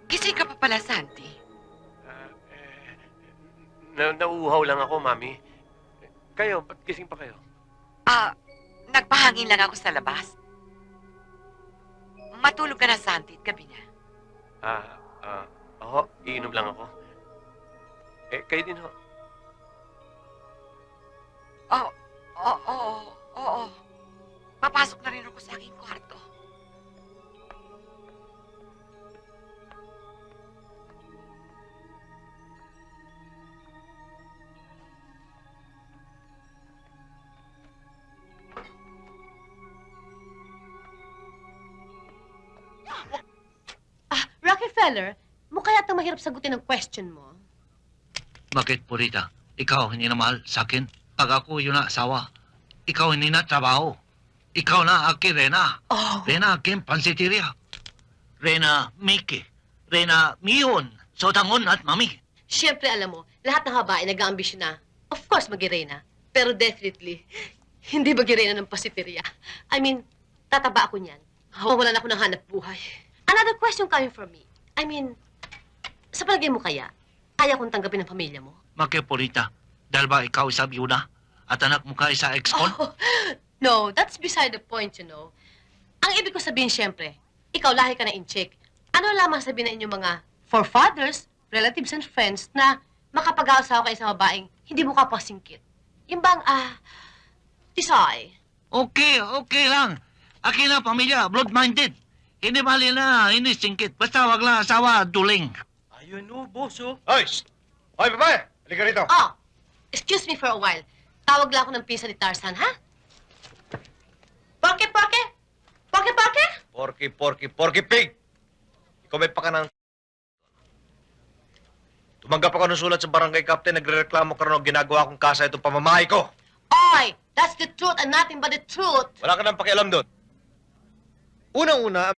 Gising ka pa pala, Santi. Nauuhaw lang ako, Mami. Kayo, ba't gising pa kayo? Nagpahangin lang ako sa labas. Matulog ka na, Santi, at gabi na. Oo, iinom lang ako. Kayo din ho. Oo. Papasok na rin ako sa aking kwarto. Rockefeller, mukha yata mahirap sagutin ang question mo. Bakit, Purita? Ikaw hindi na mahal sa akin? Pag ako yun na asawa, ikaw hindi na trabaho. Ikaw na akin, Rena. Oh. Rena akin, pansiteria. Rena, Mickey. Rena, Mion. Sotangon at Mami. Siyempre, alam mo, lahat ng babae nag-aambisyon na, of course, mag-irena. Pero definitely, hindi mag-irena ng pasiteria. I mean, tataba ako niyan. Mawalan ako ng hanap buhay. Another question coming from me. I mean, sa palagay mo kaya kong tanggapin ng pamilya mo? Bakit, Purita? Dahil ba ikaw isa biyuda? At anak mo ka isa ex-con? Oh, no, that's beside the point, you know. Ang ibig ko sabihin, siyempre, ikaw lahi ka na in-check. Ano lamang sabihin na inyong mga forefathers, relatives and friends na makapag-aasawa kayo sa babaeng hindi mo kapasingkit? Yung bang, tisay? Okay lang. Akin na pamilya, blood-minded. Hindi mali na, hindi singkit. Basta wag lang asawa, duling. Ayun o, boss o. Hoy! Hoy, babae! Halika rito. Oh, excuse me for a while. Tawag lang ako ng pinsan ni Tarzan, ha? Porke? Porky pig! Ikaw may pakanang... Tumanggap ako ng sulat sa barangay captain, nagre-reklamo ka rin ang ginagawa kong kasa itong pamamahay ko. Oy, that's the truth and nothing but the truth. Wala ka nang pakialam doon. Unang-una,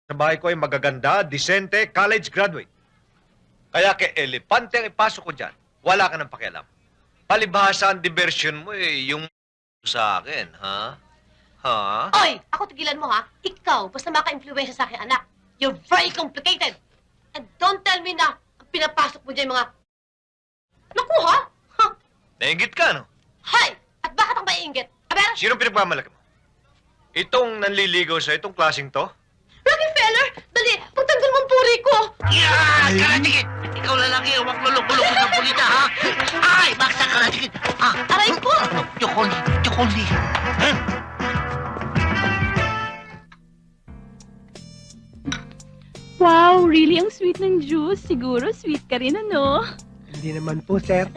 sa bahay ko ay magaganda, disente, college graduate. Kaya kay elepante ang ipasok ko dyan, wala ka nang pakialam. Palibhasa ang diversion mo yung sa akin, ha? Ha? Oy, ako tigilan mo, ha? Ikaw, basta maka-influensya sa akin, anak. You're very complicated. And don't tell me na ang pinapasok mo dyan yung mga... Naku, ha? Huh? Nainggit ka, no? Hay! At bakit ang maiinggit? Aber, Sinong pinagmamalaki mo? Itong nanliligaw sa itong klaseng to? Rockefeller! Dali! Pagtanggol mo ang puri ko! Yan! Karatikit! Ikaw lalaki, huwag lulok-lulok ng pulita, ha? Ay! Baksa karatikit! Aray ko! Chokoli! Wow, really ang sweet ng juice. Siguro sweet ka rin, ano? Hindi naman po, sir.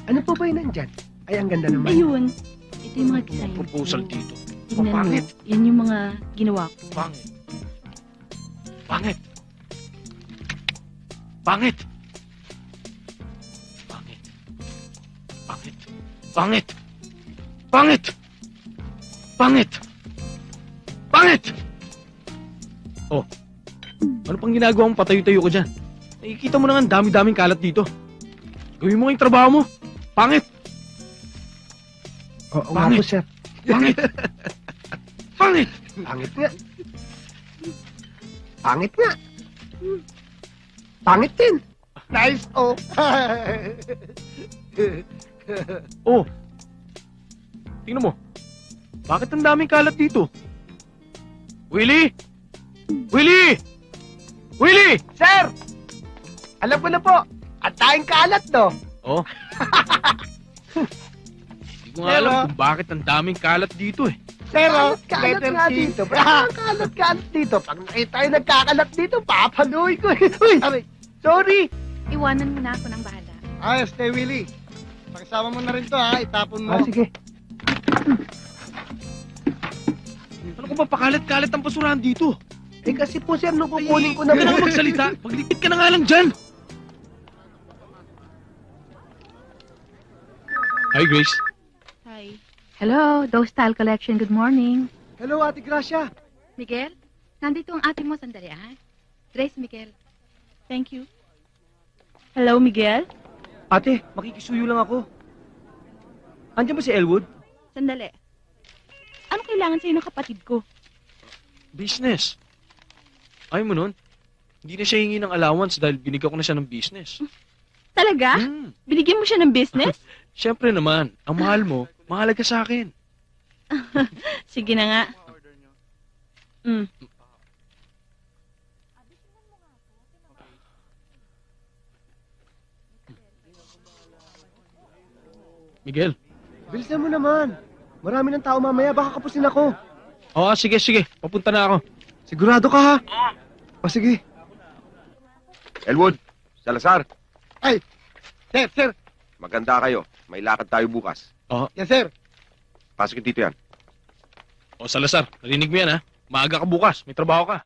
Ano po ba yun nandyan? Ay, ang ganda naman. Ayun. Ito yung mga design Proposal ko. dito. Tignan mo. Pangit. Yan yung mga ginawa ko. Pangit. Pangit. Pangit. Pangit. Pangit. Pangit. Pangit. Pangit. Pangit. Oh, ano pang ginagawa mong patayo-tayo ko dyan? Nakikita mo na nga ang dami-daming kalat dito. Gawin mo nga yung trabaho mo. Pangit! Oo nga po, sir. Pangit! Pangit! Pangit nga. Pangit nga. Pangit din. Nice, oh. Oh, tingnan mo. Bakit ang daming kalat dito? Willie! Willie! Willie! Sir! Alam ko na po. At tayong kalat, no? Oh. Hindi ko nga alam kung bakit ang daming kalat dito eh. Pero, letter dito. Kalat dito. Pag nakita tayo nagkakalat dito, papaluin ko. Uy, sorry. Iwanan mo na ako ng bahala. Ayos, kay Willie. Pakisama mo na rin to, ha? Itapon mo. Sige. Ano kung papakalat-kalat ang basurahan dito? Eh kasi po, sir, nung kukunin ko na... Huwag ka na magsalita. Maglikit ka na nga lang dyan. Hi, Grace. Hi. Hello, Dostal Collection. Good morning. Hello, Ate Gracia. Miguel, nandito ang ate mo. Sandali, ha? Grace, Miguel. Thank you. Hello, Miguel? Ate, makikisuyo lang ako. Andiyan ba si Elwood? Sandali. Ano kailangan sa'yo ng kapatid ko? Business. Ayaw mo nun? Hindi na siya hingi ng allowance dahil binigyan ko na siya ng business. Talaga? Binigyan mo siya ng business? Siyempre naman, ang mahal mo, mahalaga sa akin. Sige na nga. Miguel. Bilisan mo naman. Marami ng tao mamaya, baka kapusin ako. Oo, sige, sige. Papunta na ako. Sigurado ka ha? O sige. Elwood, Salazar, Sir. maganda kayo. May lakad tayo bukas. Yes, sir. Pasok yung dito yan. O, Salazar, narinig mo yan, ha? Maaga ka bukas. May trabaho ka.